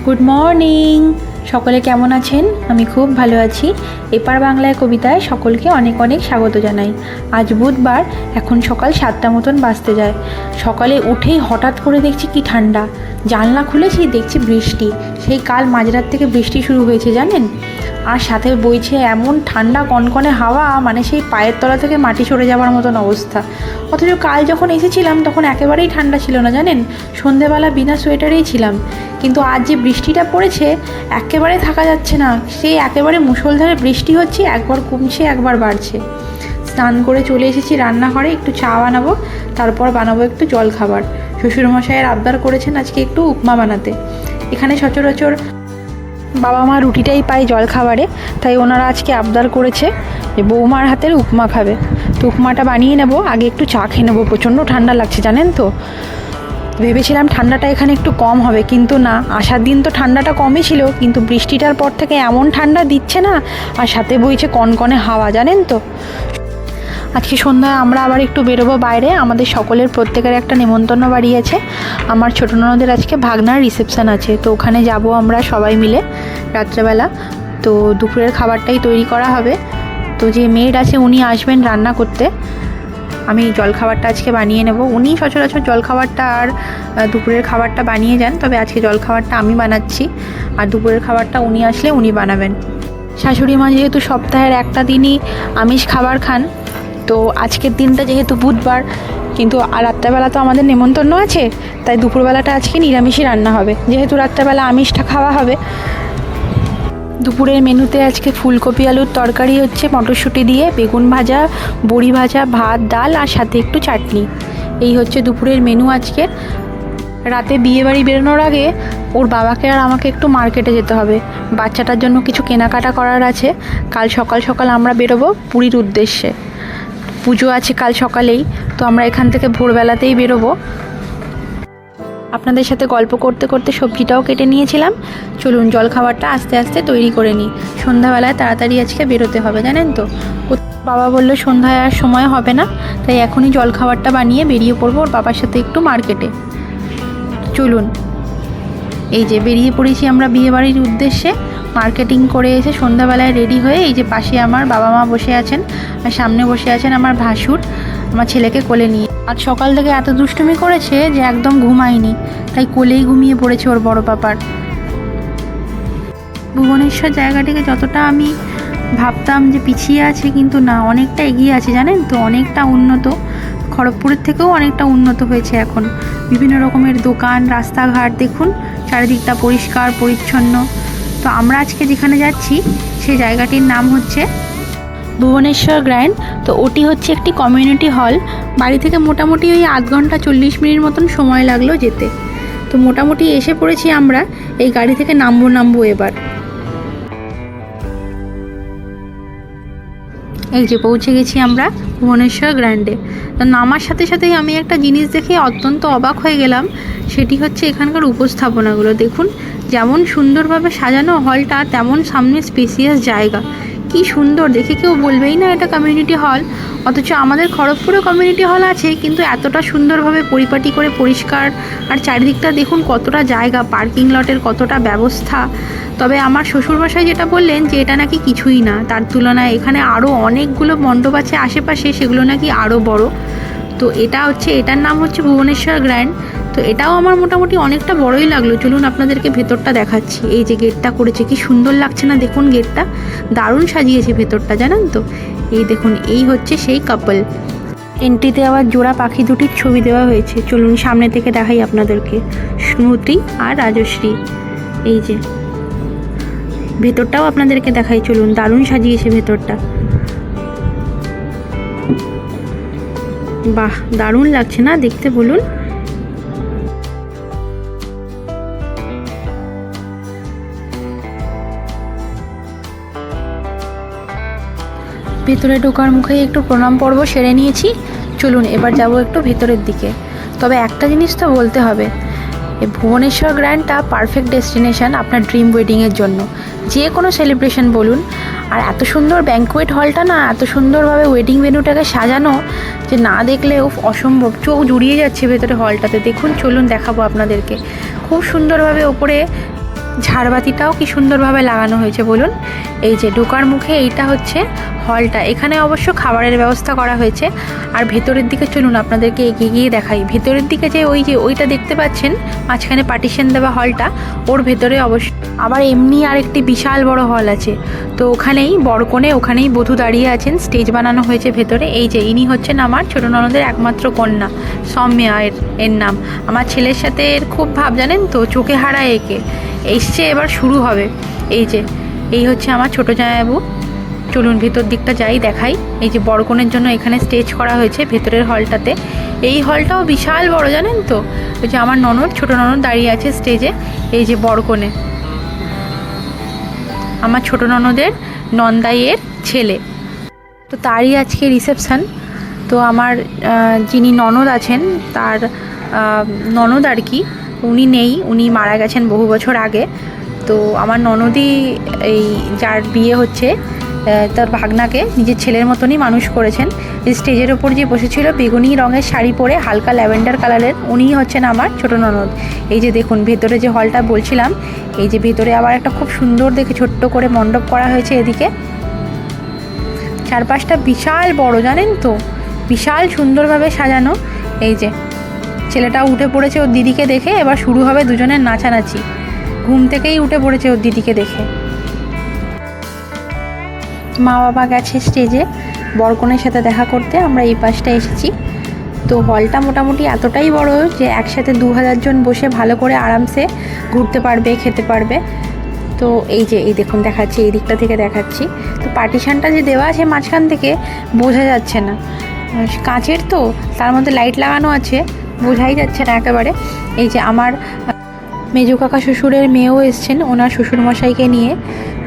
Good morning. সকলে কেমন আছেন? আমি খুব ভালো আছি। এপার বাংলায় কবিতায় সকলকে অনেক অনেক স্বাগত জানাই। আজ বুধবার, এখন সকাল 7টা মতন বাজতে যায়। সকালে উঠেই হঠাৎ করে দেখছি কি ঠান্ডা। জানলা খুলেছি, দেখছি বৃষ্টি। সেই কাল মাঝরাত থেকে বৃষ্টি শুরু হয়েছে জানেন। আর সাথে বইছে এমন ঠান্ডা কনকনে হাওয়া, মানে সেই পায়ের তলা থেকে মাটি সরে যাওয়ার মতন অবস্থা। অথচ কাল যখন এসেছিলাম তখন একেবারেই ঠান্ডা ছিল না জানেন, সন্ধেবেলা বিনা সোয়েটারেই ছিলাম। কিন্তু আজ যে বৃষ্টিটা পড়েছে একেবারে থাকা যাচ্ছে না। সেই একেবারে মুষলধারে বৃষ্টি হচ্ছে, একবার কমছে একবার বাড়ছে। স্নান করে চলে এসেছি রান্নাঘরে, একটু চা বানাবো, তারপর বানাবো একটু জল খাবার। শ্বশুরমশাইয়ের আবদার করেছেন আজকে একটু উপমা বানাতে। এখানে সচরাচর বাবা মা রুটিটাই পায় জল খাবারে, তাই ওনারা আজকে আবদার করেছে যে বৌমার হাতের উপমা খাবে। তো উপমাটা বানিয়ে নেব, আগে একটু চা খেয়ে নেবো। প্রচণ্ড ঠান্ডা লাগছে জানেন তো। ভেবেছিলাম ঠান্ডাটা এখানে একটু কম হবে, কিন্তু না, আসার দিন তো ঠান্ডাটা কমই ছিল, কিন্তু বৃষ্টিটার পর থেকে এমন ঠান্ডা দিচ্ছে না, আর সাথে বইছে কনকনে হাওয়া জানেন তো। আজকে সন্ধ্যায় আমরা আবার একটু বেরোবো বাইরে। আমাদের সকলের প্রত্যেকের একটা নেমন্তন্ন বাড়ি আছে। আমার ছোটো ননদের আজকে ভাগনার রিসেপশান আছে, তো ওখানে যাব আমরা সবাই মিলে রাত্রেবেলা। তো দুপুরের খাবারটাই তৈরি করা হবে। তো যে মেড আছে উনি আসবেন রান্না করতে। আমি জলখাবারটা আজকে বানিয়ে নেব। উনি সচরাচর জলখাবারটা আর দুপুরের খাবারটা বানিয়ে যান, তবে আজকে জলখাবারটা আমি বানাচ্ছি, আর দুপুরের খাবারটা উনি আসলে উনি বানাবেন। শাশুড়ি মা যেহেতু সপ্তাহের একটা দিনই আমিষ খাবার খান, তো আজকের দিনটা যেহেতু বুধবার, কিন্তু আর রাত্রেবেলা তো আমাদের নেমন্তন্ন আছে, তাই দুপুরবেলাটা আজকে নিরামিষই রান্না হবে। যেহেতু রাত্রেবেলা আমিষটা খাওয়া হবে। দুপুরের মেনুতে আজকে ফুলকপি আলুর তরকারি হচ্ছে, মটরশুঁটি দিয়ে, বেগুন ভাজা, বড়ি ভাজা, ভাত, ডাল, আর সাথে একটু চাটনি। এই হচ্ছে দুপুরের মেনু আজকে। রাতে বিয়েবাড়ি বেরোনোর আগে ওর বাবাকে আর আমাকে একটু মার্কেটে যেতে হবে। বাচ্চাটার জন্য কিছু কেনাকাটা করার আছে। কাল সকাল সকাল আমরা বেরোবো পুরীর উদ্দেশ্যে। পুজো আছে কাল সকালেই, তো আমরা এখান থেকে ভোরবেলাতেই বেরোবো। আপনাদের সাথে গল্প করতে করতে সবজিটাও কেটে নিয়েছিলাম। চলুন জলখাবারটা আস্তে আস্তে তৈরি করে নিই। সন্ধ্যাবেলায় তাড়াতাড়ি আজকে বেরোতে হবে জানেন তো। বাবা বললো সন্ধ্যায় আর সময় হবে না, তাই এখনই জলখাবারটা বানিয়ে বেরিয়ে পড়বো ওর বাবার সাথে একটু মার্কেটে। চলুন, এই যে বেরিয়ে পড়েছি আমরা বিয়েবাড়ির উদ্দেশ্যে। মার্কেটিং করে এসে সন্ধ্যাবেলায় রেডি হয়ে এই যে পাশে আমার বাবা মা বসে আছেন, আর সামনে বসে আছেন আমার ভাসুর, আমার ছেলেকে কোলে নিয়ে। আজ সকাল থেকে এত দুষ্টুমি করেছে যে একদম ঘুমায়নি, তাই কোলেই ঘুমিয়ে পড়েছে ওর বড় পাপার। ভুবনেশ্বর জায়গাটিকে যতটা আমি ভাবতাম যে পিছিয়ে আছে, কিন্তু না, অনেকটা এগিয়ে আছে জানেন তো, অনেকটা উন্নত। খড়গপুরের থেকেও অনেকটা উন্নত হয়েছে এখন। বিভিন্ন রকমের দোকান, রাস্তাঘাট দেখুন, চারিদিকটা পরিষ্কার পরিচ্ছন্ন। তো আমরা আজকে যেখানে যাচ্ছি সেই জায়গাটির নাম হচ্ছে ভুবনেশ্বর গ্র্যান্ড। তো ওটি হচ্ছে একটি কমিউনিটি হল। বাড়ি থেকে মোটামুটি ওই 8 ঘন্টা 40 মিনিট মতন সময় লাগলো যেতে। তো মোটামুটি এসে পড়েছি আমরা। এই গাড়ি থেকে নামবো এবার। এই যে পৌঁছে গেছি আমরা ভুবনেশ্বর গ্র্যান্ডে। তো নামার সাথে সাথেই আমি একটা জিনিস দেখে অত্যন্ত অবাক হয়ে গেলাম। সেটি হচ্ছে এখানকার উপস্থাপনাগুলো দেখুন, যেমন সুন্দরভাবে সাজানো হলটা, তেমন সামনে স্পেসিয়াস জায়গা। কি সুন্দর, দেখে কেউ বলবেই না এটা কমিউনিটি হল। অথচ আমাদের খড়গপুরে কমিউনিটি হল আছে, কিন্তু এতটা সুন্দরভাবে পরিপাটি করে পরিষ্কার, আর চারিদিকটা দেখুন কতটা জায়গা, পার্কিং লটের কতটা ব্যবস্থা। তবে আমার শ্বশুরমশাই যেটা বললেন যে এটা নাকি কিছুই না, তার তুলনায় এখানে আরও অনেকগুলো মণ্ডপ আছে আশেপাশে, সেগুলো নাকি আরও বড়। তো এটার নাম হচ্ছে ভুবনেশ্বর গ্র্যান্ড। তো এটাও আমার মোটামুটি অনেকটা বড়ই লাগলো। চলুন আপনাদেরকে ভেতরটা দেখাচ্ছি। এই যে গেটটা করেছে, কি সুন্দর লাগছে না দেখুন, গেটটা দারুণ সাজিয়েছে ভেতরটা জানেন তো। এই দেখুন, এই হচ্ছে সেই কাপল। এন্ট্রিতে আবার জোড়া পাখি দুটির ছবি দেওয়া হয়েছে। চলুন সামনে থেকে দেখাই আপনাদেরকে, স্মৃতি আর রাজশ্রী। এই যে ভেতরটাও আপনাদেরকে দেখাই, চলুন, দারুণ সাজিয়েছে ভেতরটা। বাহ, দারুণ লাগছে না দেখতে বলুন। ভেতরে ঢোকার মুখে একটু প্রণাম পর্ব সেরে নিয়েছি। চলুন এবার যাব একটু ভেতরের দিকে। তবে একটা জিনিস তো বলতে হবে, এই ভুবনেশ্বর গ্র্যান্ডটা পারফেক্ট ডেস্টিনেশন আপনার ড্রিম ওয়েডিংয়ের জন্য। যে কোনো সেলিব্রেশন বলুন, আর এত সুন্দর ব্যাঙ্কোয়েট হলটা না, এত সুন্দরভাবে ওয়েডিং ভেন্যুটাকে সাজানো যে না দেখলেও অসম্ভব, চোখ জুড়িয়ে যাচ্ছে ভেতরে হলটাতে। দেখুন, চলুন দেখাবো আপনাদেরকে। খুব সুন্দরভাবে ওপরে ঝাড়বাতিটাও কি সুন্দরভাবে লাগানো হয়েছে বলুন। এই যে ঢোকার মুখে এইটা হচ্ছে হলটা, এখানে অবশ্য খাবারের ব্যবস্থা করা হয়েছে। আর ভেতরের দিকে চলুন আপনাদেরকে এগিয়ে গিয়ে দেখাই। ভেতরের দিকে যে ওইটা দেখতে পাচ্ছেন মাঝখানে পার্টিশন দেওয়া হলটা, ওর ভেতরে অবশ্য আবার এমনি আরেকটি বিশাল বড় হল আছে। তো ওখানেই বরকনে, ওখানেই বধূ দাঁড়িয়ে আছেন, স্টেজ বানানো হয়েছে ভেতরে। এই যে ইনি হচ্ছেন আমার ছোটো ননদের একমাত্র কন্যা, সৌম্যা এর নাম। আমার ছেলের সাথে এর খুব ভাব জানেন তো, চোখে হারায় একে। এসছে, এবার শুরু হবে। এই হচ্ছে আমার ছোটো জামাইবাবু। চলুন ভেতর দিকটা যাই, দেখাই। এই যে বরকনের জন্য এখানে স্টেজ করা হয়েছে ভেতরের হলটাতে। এই হলটাও বিশাল বড় জানেন তো। ওই যে আমার ননদ, ছোটো ননদ দাঁড়িয়ে আছে স্টেজে। এই যে বরকনে আমার ছোটো ননদের নন্দাইয়ের ছেলে, তো তারই আজকে রিসেপশান। তো আমার যিনি ননদ আছেন, তার ননদ আর কি, উনি নেই, উনি মারা গেছেন বহু বছর আগে। তো আমার ননদই এই যার বিয়ে হচ্ছে, তার ভাগনাকে নিজের ছেলের মতনই মানুষ করেছেন। স্টেজের ওপর যে বসেছিল বেগুনি রঙের শাড়ি পরে, হালকা ল্যাভেন্ডার কালারের, উনিই হচ্ছেন আমার ছোটো ননদ। এই যে দেখুন ভেতরে যে হলটা বলছিলাম, এই যে ভেতরে আবার একটা খুব সুন্দর দেখে ছোট্ট করে মণ্ডপ করা হয়েছে এদিকে। চারপাশটা বিশাল বড় জানেন তো, বিশাল সুন্দরভাবে সাজানো। এই যে ছেলেটাও উঠে পড়েছে ওর দিদিকে দেখে, এবার শুরু হবে দুজনের নাচানাচি। ঘুম থেকেই উঠে পড়েছে ওর দিদিকে দেখে। মা বাবা গেছে স্টেজে বরকনের সাথে দেখা করতে, আমরা এই পাশটা এসেছি। তো হলটা মোটামুটি এতটাই বড় যে একসাথে 2000 জন বসে ভালো করে আরামসে ঘুরতে পারবে, খেতে পারবে। তো এই দেখুন দেখাচ্ছি, এই দিকটা থেকে দেখাচ্ছি। তো পার্টিশানটা যে দেওয়া আছে মাঝখান থেকে, বোঝা যাচ্ছে না, কাঁচের তো, তার মধ্যে লাইট লাগানো আছে, বোঝাই যাচ্ছে না একেবারে। এই যে আমার মেজো কাকা শ্বশুরের মেয়েও এসছেন ওনার শ্বশুরমশাইকে নিয়ে।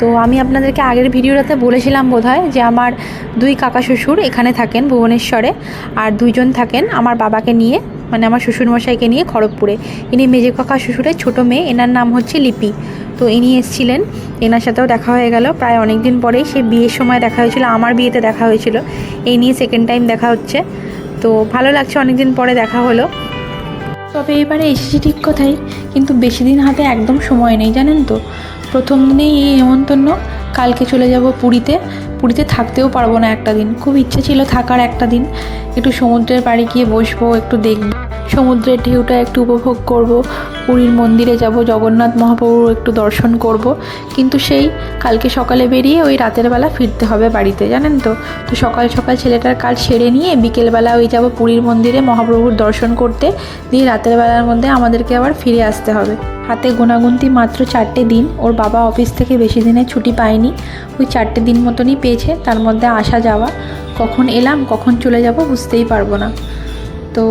তো আমি আপনাদেরকে আগের ভিডিওটাতে বলেছিলাম বোধহয় যে আমার 2 কাকা শ্বশুর এখানে থাকেন ভুবনেশ্বরে, আর 2 জন থাকেন আমার বাবাকে নিয়ে, মানে আমার শ্বশুরমশাইকে নিয়ে খড়গপুরে। ইনি মেজো কাকা শ্বশুরের ছোটো মেয়ে, এনার নাম হচ্ছে লিপি। তো ইনি এসেছিলেন, এনার সাথেও দেখা হয়ে গেল প্রায় অনেক দিন পরেই। সে বিয়ের সময় দেখা হয়েছিল, আমার বিয়েতে দেখা হয়েছিল, এই নিয়ে সেকেন্ড টাইম দেখা হচ্ছে। তো ভালো লাগছে, অনেক দিন পরে দেখা হলো। তবে এবারে এসেছি ঠিক কথাই, কিন্তু বেশি দিন হাতে একদম সময় নেই জানেন তো। প্রথম দিনেই এই নেমন্তন্ন, কালকে চলে যাব পুরীতে। পুরীতে থাকতেও পারবো না একটা দিন, খুব ইচ্ছে ছিল থাকার একটা দিন, একটু সমুদ্রের পাড়ে গিয়ে বসবো, একটু দেখব সমুদ্রের ঢেউটা, একটু উপভোগ করব। পুরীর মন্দিরে যাব, জগন্নাথ মহাপ্রভুর একটু দর্শন করব। কিন্তু সেই কালকে সকালে বেরিয়ে ওই রাতের বেলা ফিরতে হবে বাড়িতে জানেন তো। তো সকাল সকাল ছেলেটার কাজ সেরে নিয়ে বিকেলবেলা ওই যাব পুরীর মন্দিরে মহাপ্রভুর দর্শন করতে, দিয়ে রাতের বেলার মধ্যে আমাদেরকে আবার ফিরে আসতে হবে। হাতে গোনাগুনতি মাত্র 4টে দিন, ওর বাবা অফিস থেকে বেশি দিনের ছুটি পায়নি, ওই 4টে দিন মতনই পেয়েছে, তার মধ্যে আসা যাওয়া। কখন এলাম কখন চলে যাব বুঝতেই পারবো না। তো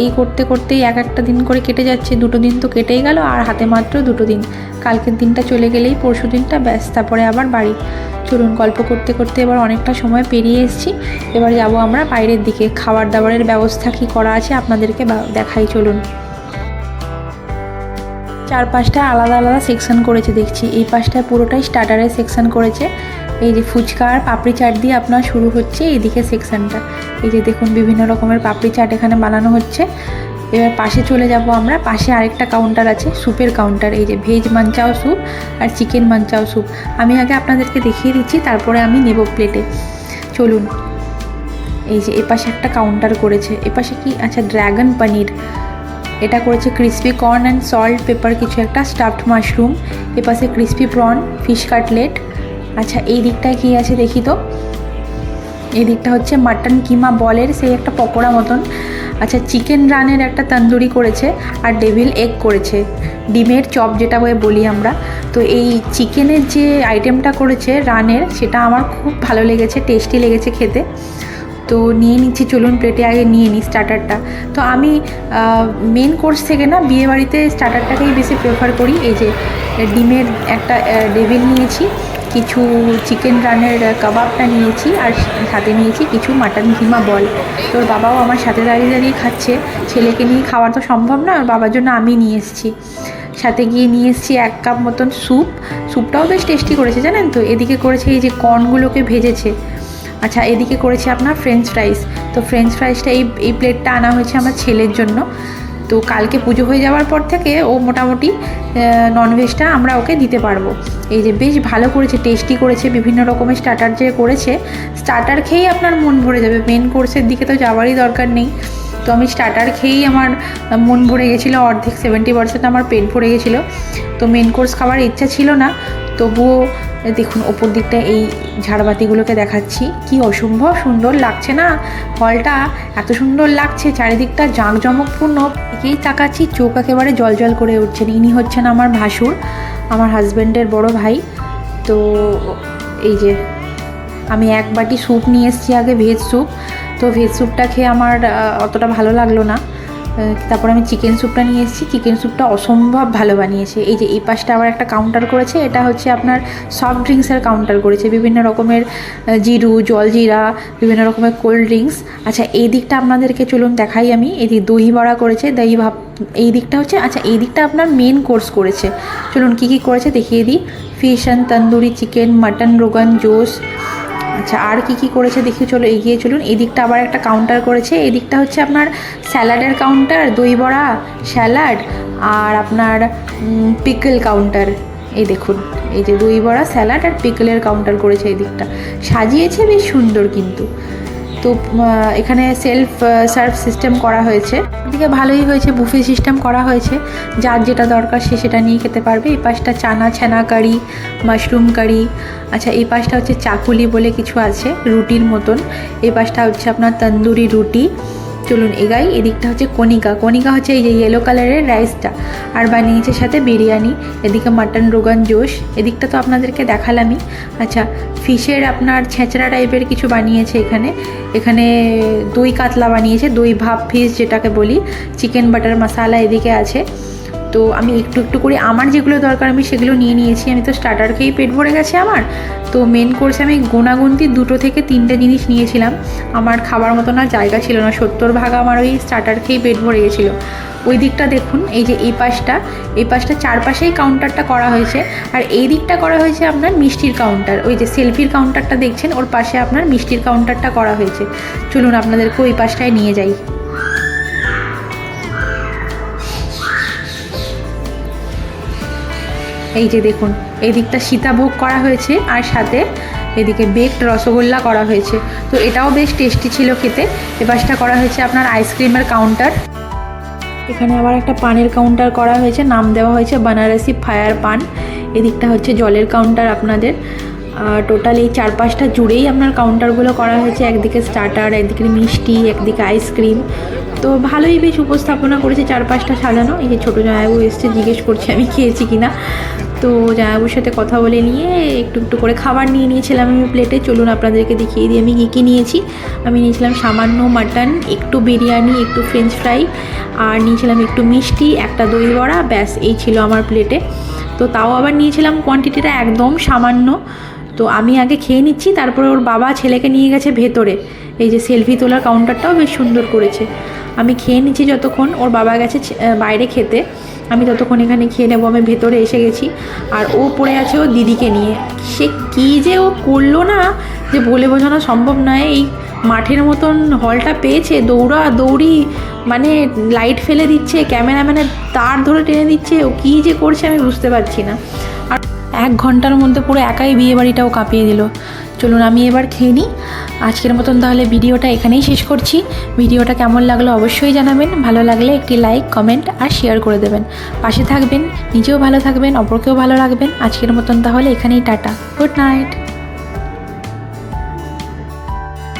এই করতে করতেই একটা দিন করে কেটে যাচ্ছে, 2 দিন তো কেটেই গেল, আর হাতে মাত্র 2 দিন। কালকের দিনটা চলে গেলেই পরশু দিনটা ব্যাস, তারপরে আবার বাড়ি। চলুন গল্প করতে করতে এবার অনেকটা সময় পেরিয়ে এসেছি। এবার যাব আমরা বাইরের দিকে, খাবার দাবারের ব্যবস্থা কী করা আছে আপনাদেরকে দেখাই চলুন। 4-5টা আলাদা আলাদা সেকশন করেছে দেখছি। এই পাশটায় পুরোটাই স্টার্টারের সেকশন করেছে। এই যে ফুচকা আর পাপড়ি চাট দিয়ে আপনার শুরু হচ্ছে এইদিকে সেকশনটা। এই যে দেখুন বিভিন্ন রকমের পাপড়ি চাট এখানে বানানো হচ্ছে। এবার পাশে চলে যাব আমরা, পাশে আরেকটা কাউন্টার আছে, স্যুপের কাউন্টার। এই যে ভেজ মাঞ্চাও স্যুপ আর চিকেন মাঞ্চাও স্যুপ। আমি আগে আপনাদেরকে দেখিয়ে দিচ্ছি, তারপরে আমি নেব প্লেটে। চলুন। এই যে এপাশে একটা কাউন্টার করেছে, এপাশে কি আচ্ছা ড্র্যাগন পনির, এটা করেছে crispy corn and salt paper কিছু একটা, স্টাফড মাশরুম, এপাশে ক্রিসপি প্রন, ফিশ কাটলেট। আচ্ছা এই দিকটায় কী আছে দেখি তো, এই দিকটা হচ্ছে মাটন কিমা বলের সেই একটা পকোড়া মতন। আচ্ছা চিকেন রানের একটা তন্দুরি করেছে, আর ডেভিল এগ করেছে, ডিমের চপ যেটা বলি আমরা। তো এই চিকেনের যে আইটেমটা করেছে রানের, সেটা আমার খুব ভালো লেগেছে, টেস্টি লেগেছে খেতে। তো নিয়ে নিচ্ছি, চলুন প্লেটে আগে নিয়ে নিই স্টার্টারটা। তো আমি মেন কোর্স থেকে না বিয়েবাড়িতে স্টার্টারটাকেই বেশি প্রেফার করি। এই যে ডিমের একটা ডেভিল নিয়েছি, কিছু চিকেন রানের কাবাবটা নিয়েছি, আর সাথে নিয়েছি কিছু মাটন কিমা বল। তোর বাবাও আমার সাথে দাঁড়িয়ে দাঁড়িয়ে খাচ্ছে, ছেলেকে নিয়ে খাওয়া তো সম্ভব না, ওর বাবার জন্য আমি নিয়ে এসেছি। সাথে গিয়ে নিয়ে এসেছি 1 কাপ মতন স্যুপ, স্যুপটাও বেশ টেস্টি করেছে জানেন তো। এদিকে করেছে এই যে কর্নগুলোকে ভেজেছে। আচ্ছা এদিকে করেছে আপনার ফ্রেঞ্চ ফ্রাইস। তো ফ্রেঞ্চ ফ্রাইসটা এই প্লেটটা আনা হয়েছে আমার ছেলের জন্য। তো কালকে পুজো হয়ে যাওয়ার পর থেকে ও মোটামুটি ননভেজটা আমরা ওকে দিতে পারবো। এই যে বেশ ভালো করেছে, টেস্টি করেছে, বিভিন্ন রকমের স্টার্টার যে করেছে, স্টার্টার খেয়েই আপনার মন ভরে যাবে, মেন কোর্সের দিকে তো যাওয়ারই দরকার নেই। তো আমি স্টার্টার খেয়েই আমার মন ভরে গেছিলো, অর্ধেক 70% আমার পেট ভরে গেছিলো। তো মেন কোর্স খাওয়ার ইচ্ছা ছিল না, তবুও দেখুন ওপর দিকটা এই ঝাড়বাতিগুলোকে দেখাচ্ছি, কি অসম্ভব সুন্দর লাগছে না, হলটা এত সুন্দর লাগছে, চারিদিকটা জাঁকজমকপূর্ণ। একেই তাকাচ্ছি, চোখ একেবারে জল জল করে উঠছেন। ইনি হচ্ছেন আমার ভাসুর, আমার হাজব্যান্ডের বড় ভাই। তো এই যে আমি এক বাটি স্যুপ নিয়ে এসেছি, আগে ভেজ স্যুপ। তো ভেজ স্যুপটা খেয়ে আমার অতটা ভালো লাগলো না, তারপর আমি চিকেন স্যুপটা নিয়ে এসেছি। চিকেন স্যুপটা অসম্ভব ভালো বানিয়েছে। এই যে এই পাশটা আবার একটা কাউন্টার করেছে, এটা হচ্ছে আপনার সফট ড্রিঙ্কসের কাউন্টার করেছে, বিভিন্ন রকমের জিরু, জলজিরা, বিভিন্ন রকমের কোল্ড ড্রিঙ্কস। আচ্ছা এই দিকটা আপনাদেরকে চলুন দেখাই আমি। এই দিক দই বড়া করেছে, দই ভাব, এই দিকটা হচ্ছে, আচ্ছা এই দিকটা আপনার মেন কোর্স করেছে। চলুন কী কী করেছে দেখিয়ে দিই। Fish and tandoori chicken, mutton rogan josh. আচ্ছা আর কি কি করেছে দেখি, চলো এগিয়ে চলুন। এই দিকটা আবার একটা কাউন্টার করেছে, এই দিকটা হচ্ছে আপনার স্যালাডের কাউন্টার, দই বড়া, স্যালাড আর আপনার পিকল কাউন্টার। এই দেখুন এই যে দই বড়া, স্যালাড আর পিকলের কাউন্টার করেছে। এই দিকটা সাজিয়েছে বেশ সুন্দর কিন্তু। তো এখানে সেলফ সার্ভ সিস্টেম করা হয়েছে, এদিকে ভালোই হয়েছে, বুফে সিস্টেম করা হয়েছে, যার যেটা দরকার সে সেটা নিয়ে খেতে পারবে। এই পাশটা চানা ছানা কারি, মাশরুম কারি। আচ্ছা এই পাশটা হচ্ছে চাকুলি বলে কিছু আছে, রুটির মতন। এই পাশটা হচ্ছে আপনার তন্দুরি রুটি। চলুন এগাই। এদিকটা হচ্ছে কণিকা, কণিকা হচ্ছে এই যে ইয়েলো কালারের রাইসটা, আর বানিয়েছে সাথে বিরিয়ানি। এদিকে মাটন রোগান জোশ, এদিকটা তো আপনাদেরকে দেখালামই। আচ্ছা ফিশের আপনার ছেঁচড়া টাইপের কিছু বানিয়েছে এখানে, এখানে দই কাতলা বানিয়েছে, দই ভাপ ফিশ যেটাকে বলি। চিকেন বাটার মশালা এদিকে আছে। তো আমি একটু একটু করে আমার যেগুলো দরকার আমি সেগুলো নিয়ে নিয়েছি। আমি তো স্টার্টার খেয়েই পেট ভরে গেছে আমার। তো মেন কোর্সে আমি গোনাগুনতি 2 থেকে 3টে জিনিস নিয়েছিলাম, আমার খাবার মতো না জায়গা ছিল না, 70 ভাগ আমার ওই স্টার্টার খেয়েই পেট ভরে গেছিলো। ওই দিকটা দেখুন, এই যে এই পাশটা চারপাশেই কাউন্টারটা করা হয়েছে, আর এই দিকটা করা হয়েছে আপনার মিষ্টির কাউন্টার। ওই যে সেলফির কাউন্টারটা দেখছেন ওর পাশে আপনার মিষ্টির কাউন্টারটা করা হয়েছে। চলুন আপনাদেরকে ওই পাশটায় নিয়ে যাই। এই যে দেখুন এই দিকটা সীতাভোগ করা হয়েছে, আর সাথে এদিকে বেকড রসগোল্লা করা হয়েছে। তো এটাও বেশ টেস্টি ছিল খেতে। এপাশটা করা হয়েছে আপনার আইসক্রিমের কাউন্টার। এখানে আবার একটা পানের কাউন্টার করা হয়েছে, নাম দেওয়া হয়েছে বানারসি ফায়ার পান। এদিকটা হচ্ছে জলের কাউন্টার আপনাদের। টোটাল এই 4-5টা জুড়েই আপনার কাউন্টারগুলো করা হয়েছে, একদিকে স্টার্টার, একদিকে মিষ্টি, একদিকে আইসক্রিম। তো ভালোই বেশ উপস্থাপনা করেছে, 4-5টা সাজানো। এই যে ছোটো জামাইবাবু এসছে, জিজ্ঞেস করছে আমি খেয়েছি কিনা। তো জামাইবাবুর সাথে কথা বলে নিয়ে একটু একটু করে খাবার নিয়ে নিয়েছিলাম আমি প্লেটে। চলুন আপনাদেরকে দেখিয়ে দিই আমি কী নিয়েছি। আমি নিয়েছিলাম সামান্য মাটন, একটু বিরিয়ানি, একটু ফ্রেঞ্চ ফ্রাই, আর নিয়েছিলাম একটু মিষ্টি, একটা দই বড়া, ব্যাস এই ছিল আমার প্লেটে। তো তাও আবার নিয়েছিলাম কোয়ান্টিটিটা একদম সামান্য। তো আমি আগে খেয়ে নিচ্ছি, তারপরে ওর বাবা ছেলেকে নিয়ে গেছে ভেতরে। এই যে সেলফি তোলার কাউন্টারটাও বেশ সুন্দর করেছে। আমি খেয়ে নিচ্ছি যতক্ষণ, ওর বাবা গেছে বাইরে খেতে, আমি ততক্ষণ এখানে খেয়ে নেবো। আমি ভেতরে এসে গেছি, আর ও পড়ে আছে ও দিদিকে নিয়ে। সে কী যে ও করলো না, যে বলে বোঝানো সম্ভব নয়। এই মাঠের মতন হলটা পেয়েছে, দৌড়ি মানে লাইট ফেলে দিচ্ছে, ক্যামেরাম্যানের তার ধরে টেনে দিচ্ছে, ও কী যে করছে আমি বুঝতে পারছি না। আর 1 ঘন্টার মধ্যে পুরো একাই বিয়ে বাড়িটাও কাঁপিয়ে দিল। চলুন আমি এবার খেয়ে নিই। আজকের মতন তাহলে ভিডিওটা এখানেই শেষ করছি। ভিডিওটা কেমন লাগলো অবশ্যই জানাবেন, ভালো লাগলে একটি লাইক, কমেন্ট আর শেয়ার করে দেবেন। পাশে থাকবেন, নিজেও ভালো থাকবেন, অপরকেও ভালো রাখবেন। আজকের মতন তাহলে এখানেই টাটা, গুড নাইট।